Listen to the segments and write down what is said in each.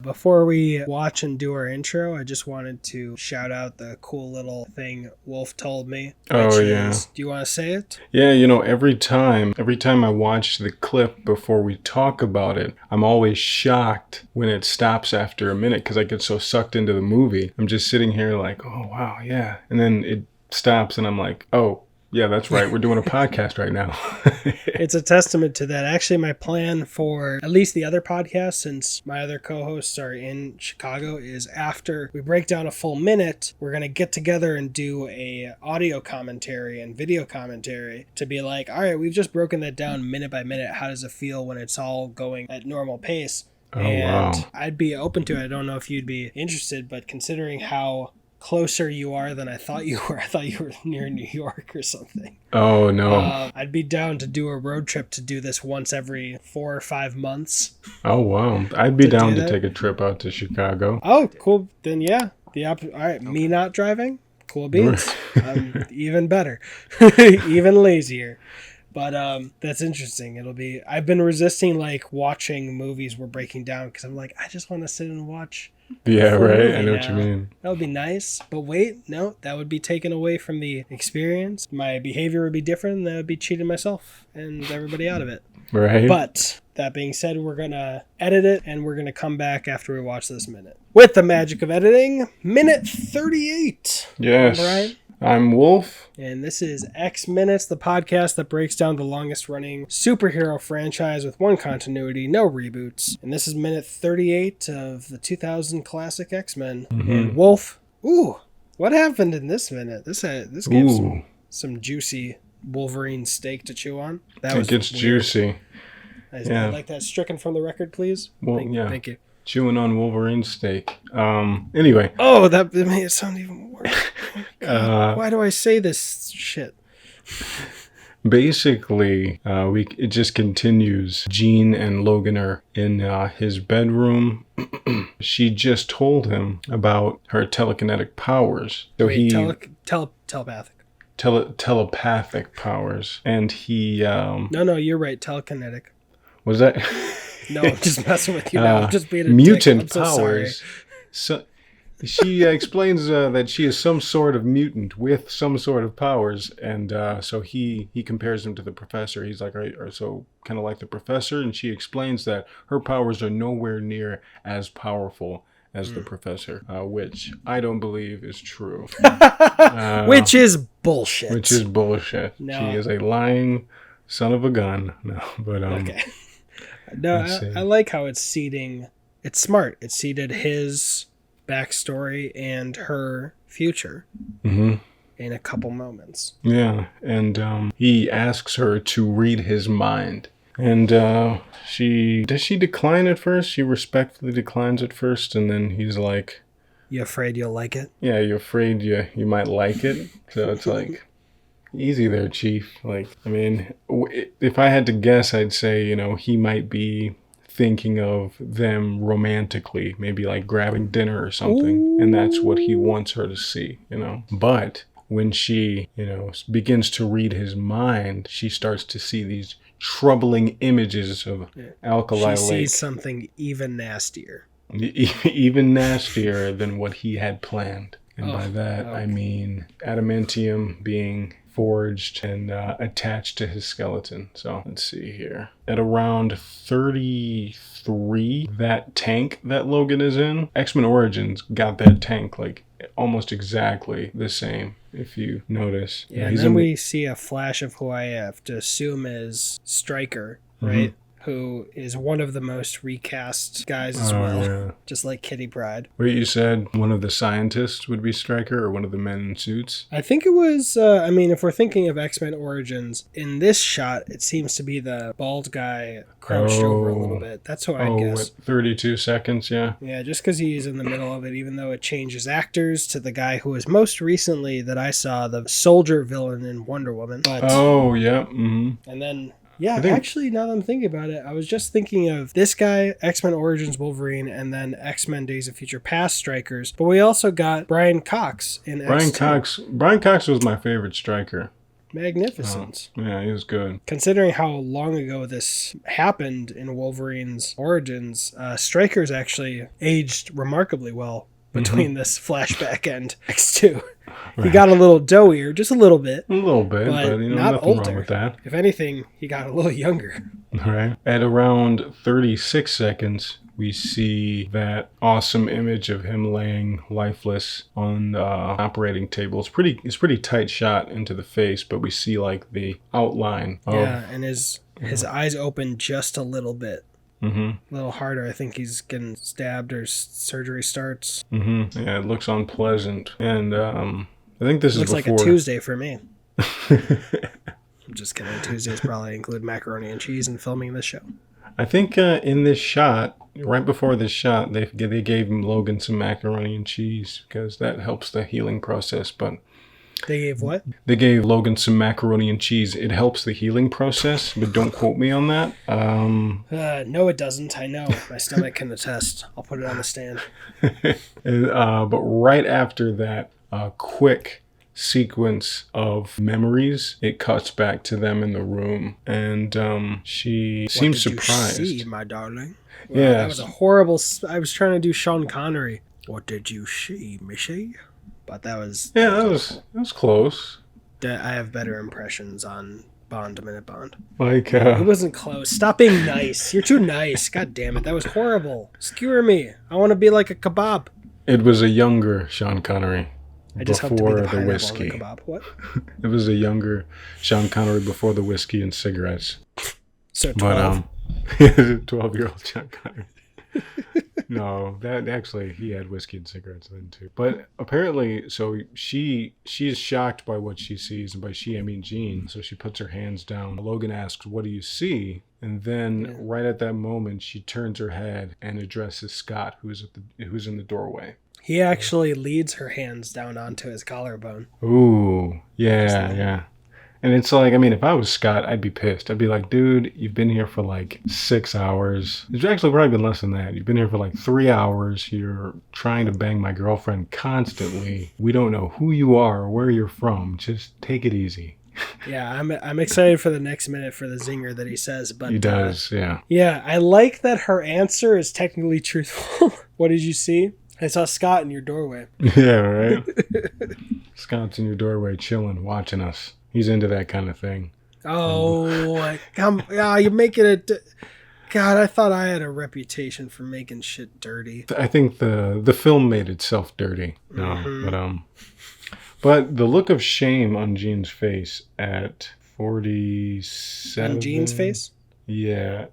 Before we watch and do our intro, I just wanted to shout out the cool little thing Wolf told me. Oh, yeah. Do you want to say it? Yeah, every time I watch the clip before we talk about it, I'm always shocked when it stops after a minute because I get so sucked into the movie. I'm just sitting here like, oh, wow, yeah. And then it stops and I'm like, oh, yeah, that's right. We're doing a podcast right now. It's a testament to that. Actually, my plan for at least the other podcast, since my other co-hosts are in Chicago, is after we break down a full minute, we're going to get together and do a audio commentary and video commentary to be like, all right, we've just broken that down minute by minute. How does it feel when it's all going at normal pace? Oh, and wow. I'd be open to it. I don't know if you'd be interested, but considering how closer you are than I thought you were. I thought you were near New York or something. Oh, no. I'd be down to do a road trip to do this once every 4 or 5 months. Oh, wow. I'd be down to take a trip out to Chicago. Oh, cool. Then, yeah. All right, me not driving? Cool beans. Even better. Even lazier. But that's interesting. I've been resisting like watching movies we're breaking down because I'm like, I just want to sit and watch. Yeah, right. I know what you mean. That would be nice. But wait, no, that would be taken away from the experience. My behavior would be different, and that would be cheating myself and everybody out of it. Right. But that being said, we're going to edit it, and we're going to come back after we watch this minute. With the magic of editing, minute 38. Yes. Right? I'm Wolf. And this is X Minutes, the podcast that breaks down the longest running superhero franchise with one continuity, no reboots. And this is minute 38 of the 2000 classic X-Men. Mm-hmm. And Wolf, what happened in this minute? This gives some juicy Wolverine steak to chew on. It gets juicy. Yeah. I'd like that stricken from the record, please. Well, Thank you. Chewing on Wolverine steak. Anyway. Oh, that made it sound even worse. Why do I say this shit? Basically, it just continues. Jean and Logan are in his bedroom. She just told him about her telekinetic powers. So telepathic. Telepathic powers. And he... No, you're right. Telekinetic. Was that... No, I'm just messing with you now. I'm just being a mutant dick. powers. So she explains that she is some sort of mutant with some sort of powers, and so he compares him to the professor. He's like, so kind of like the professor, and she explains that her powers are nowhere near as powerful as the professor, which I don't believe is true. Which is bullshit. No. She is a lying son of a gun. No, but okay. No, I like how it's seeding. It's smart. It seeded his backstory and her future in a couple moments. Yeah, and he asks her to read his mind. And does she decline at first? She respectfully declines at first, and then he's like... You afraid you'll like it? Yeah, you're afraid you might like it. So it's like... Easy there, Chief. Like, I mean, if I had to guess, I'd say, he might be thinking of them romantically, maybe like grabbing dinner or something. Ooh. And that's what he wants her to see, But when she, begins to read his mind, she starts to see these troubling images of Alkali Lake. She sees something even nastier. Even nastier than what he had planned. And by that, I mean adamantium being forged and attached to his skeleton. So let's see here. At around 33, that tank that Logan is in, X-Men Origins got that tank like almost exactly the same, if you notice. Yeah, and then we see a flash of who I have to assume is Stryker, right? Who is one of the most recast guys as well. Yeah. Just like Kitty Pryde. Wait, you said one of the scientists would be Stryker or one of the men in suits? I think it was, if we're thinking of X-Men Origins, in this shot, it seems to be the bald guy crouched over a little bit. That's what I guess. 32 seconds, yeah. Yeah, just because he's in the middle of it, even though it changes actors to the guy who was most recently that I saw, the soldier villain in Wonder Woman. But, yeah. Mm-hmm. And then... Yeah, actually, now that I'm thinking about it, I was just thinking of this guy, X-Men Origins Wolverine, and then X-Men Days of Future Past Strikers. But we also got Brian Cox in Brian Cox was my favorite Stryker. magnificent. Yeah, he was good. Considering how long ago this happened in Wolverine's origins, Stryker's actually aged remarkably well between this flashback and X2. Right. He got a little doughier, just a little bit. A little bit, but not nothing older. wrong with that. If anything, he got a little younger. Right. At around 36 seconds, we see that awesome image of him laying lifeless on the operating table. It's pretty tight shot into the face, but we see like the outline of... Yeah, and his eyes open just a little bit. Mm-hmm. A little harder. I think he's getting stabbed or surgery starts. Mm-hmm. Yeah, it looks unpleasant. And I think this looks is like a Tuesday for me. I'm just kidding. Tuesdays probably include macaroni and cheese and filming this show. I think in this shot, right before this shot, they gave Logan some macaroni and cheese because that helps the healing process. But they gave what? They gave Logan some macaroni and cheese. It helps the healing process, but don't quote me on that. No, it doesn't. I know. My stomach can attest. I'll put it on the stand. But right after that quick sequence of memories, it cuts back to them in the room, and she seems surprised. What did you see, my darling? Well, yeah, that was a horrible. I was trying to do Sean Connery. What did you see, Missy? But that was that was close. I have better impressions on Bond, Minute Bond. Like it wasn't close. Stop being nice. You're too nice. God damn it, that was horrible. Skewer me. I want to be like a kebab. It was a younger Sean Connery. I just hope to be the pineapple whiskey. on the kebab. What? It was a younger Sean Connery before the whiskey and cigarettes. So 12. But 12-year-old Sean Connery. No, that actually he had whiskey and cigarettes then too. But apparently, so she is shocked by what she sees, and by she I mean Jean. So she puts her hands down. Logan asks, "What do you see?" And then right at that moment, she turns her head and addresses Scott, who's in the doorway. He actually leads her hands down onto his collarbone. Ooh, yeah. And it's like, I mean, if I was Scott, I'd be pissed. I'd be like, dude, you've been here for like 6 hours. It's actually probably been less than that. You've been here for like 3 hours. You're trying to bang my girlfriend constantly. We don't know who you are or where you're from. Just take it easy. Yeah, I'm excited for the next minute for the zinger that he says. But he does, yeah. Yeah, I like that her answer is technically truthful. What did you see? I saw Scott in your doorway. Yeah, right? Scott's in your doorway chilling, watching us. He's into that kind of thing. Oh, you're making it... God, I thought I had a reputation for making shit dirty. I think the film made itself dirty. No, mm-hmm. But the look of shame on Jean's face at 47... On Jean's face? Yeah.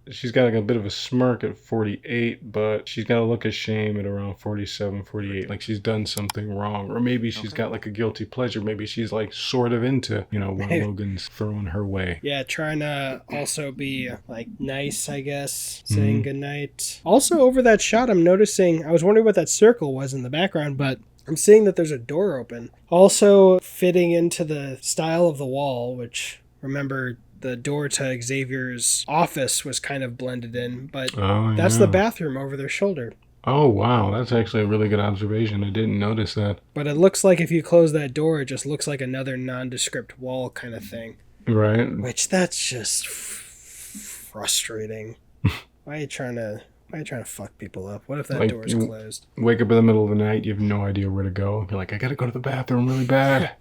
She's got like a bit of a smirk at 48, but she's got a look of shame at around 47, 48. Like she's done something wrong. Or maybe she's got like a guilty pleasure. Maybe she's like sort of into, what Logan's throwing her way. Yeah, trying to also be like nice, I guess. Saying goodnight. Also over that shot, I'm noticing, I was wondering what that circle was in the background, but I'm seeing that there's a door open. Also fitting into the style of the wall, which, remember, the door to Xavier's office was kind of blended in, but that's the bathroom over their shoulder. Oh, wow. That's actually a really good observation. I didn't notice that. But it looks like if you close that door, it just looks like another nondescript wall kind of thing. Right. Which, that's just frustrating. Why are you trying to fuck people up? What if that door's closed? Wake up in the middle of the night, you have no idea where to go. You're like, I gotta go to the bathroom really bad.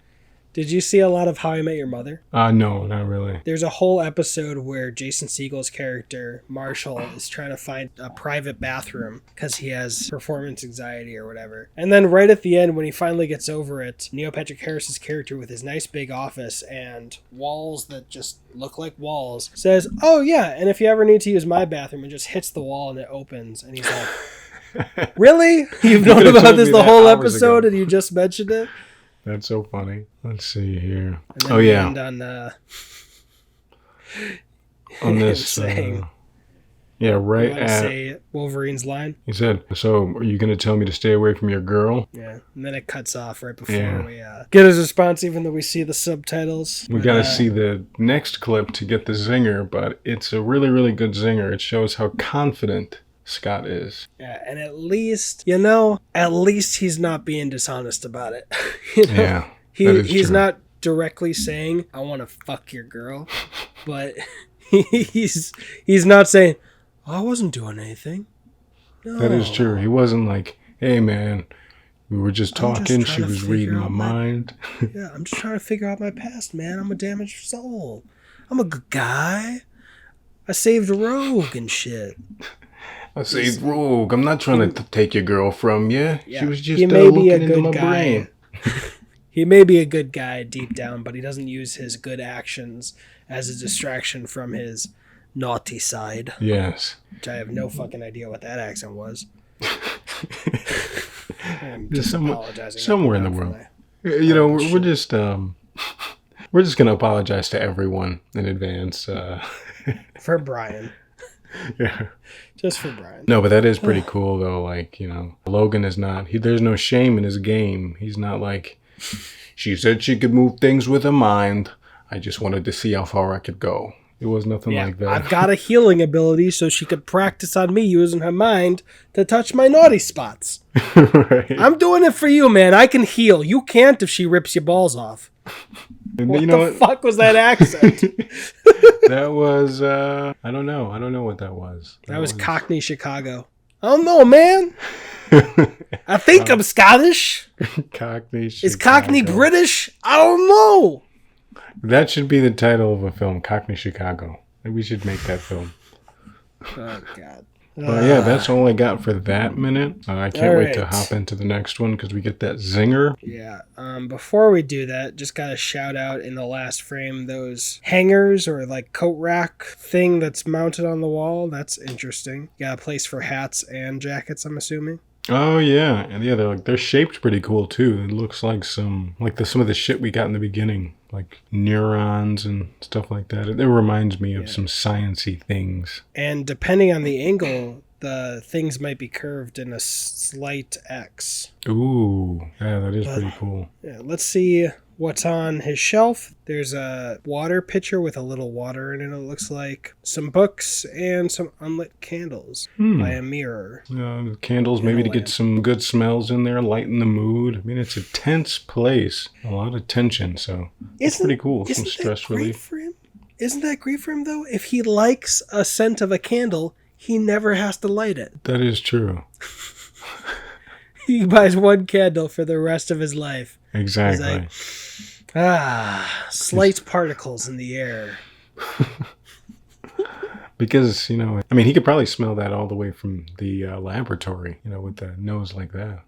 Did you see a lot of How I Met Your Mother? No, not really. There's a whole episode where Jason Segel's character, Marshall, is trying to find a private bathroom because he has performance anxiety or whatever. And then right at the end, when he finally gets over it, Neil Patrick Harris's character with his nice big office and walls that just look like walls says, "Oh yeah, and if you ever need to use my bathroom," and just hits the wall and it opens. And he's like, "Really? You've known about this the whole episode and you just mentioned it?" That's so funny. Let's see here. And then yeah. End on this. saying, right at. Say Wolverine's line. He said, "So, are you going to tell me to stay away from your girl?" Yeah. And then it cuts off right before we get his response, even though we see the subtitles. We got to see the next clip to get the zinger, but it's a really, really good zinger. It shows how confident Scott is. Yeah, and at least he's not being dishonest about it. Yeah, he's true. not directly saying, I want to fuck your girl. But he's not saying, oh, I wasn't doing anything. No. That is true. He wasn't like, hey, man, we were just talking. She was reading my mind. Yeah, I'm just trying to figure out my past, man. I'm a damaged soul. I'm a good guy. I saved Rogue and shit. I saved Rogue. I'm not trying to take your girl from you. Yeah, she was just looking into my brain. He may be a good guy deep down, but he doesn't use his good actions as a distraction from his naughty side. Yes. Which I have no fucking idea what that accent was. I'm just apologizing. Somewhere in the world. You know, we're just we're just gonna apologize to everyone in advance. For Brian. Yeah. Just for Brian. No, but that is pretty cool though. Like, you know, Logan is not. There's no shame in his game. He's not like. She said she could move things with her mind. I just wanted to see how far I could go. It was nothing like that. I've got a healing ability so she could practice on me using her mind to touch my naughty spots. Right. I'm doing it for you, man. I can heal. You can't if she rips your balls off. What the fuck was that accent? That was, I don't know. I don't know what that was. That was Cockney Chicago. I don't know, man. I think I'm Scottish. Cockney Chicago. Is Cockney British? I don't know. That should be the title of a film, Cockney Chicago. Maybe we should make that film. Oh, God. But yeah, that's all I got for that minute. I can't wait to hop into the next one because we get that zinger. Yeah. Before we do that, just got to shout out in the last frame those hangers or like coat rack thing that's mounted on the wall. That's interesting. You got a place for hats and jackets, I'm assuming. Oh yeah, and yeah, they're shaped pretty cool too. It looks like some of the shit we got in the beginning, like neurons and stuff like that. It reminds me of some sciencey things. And depending on the angle, the things might be curved in a slight X. Ooh, yeah, that is pretty cool. Yeah, let's see what's on his shelf. There's a water pitcher with a little water in it, it looks like. Some books and some unlit candles by a mirror. Candles, maybe to get some good smells in there, lighten the mood. I mean, it's a tense place. A lot of tension, so it's pretty cool. Some stress relief. For him? Isn't that great for him, though? If he likes a scent of a candle, he never has to light it. That is true. He buys one candle for the rest of his life. Exactly. He's like, slight particles in the air. Because, he could probably smell that all the way from the laboratory, with the nose like that.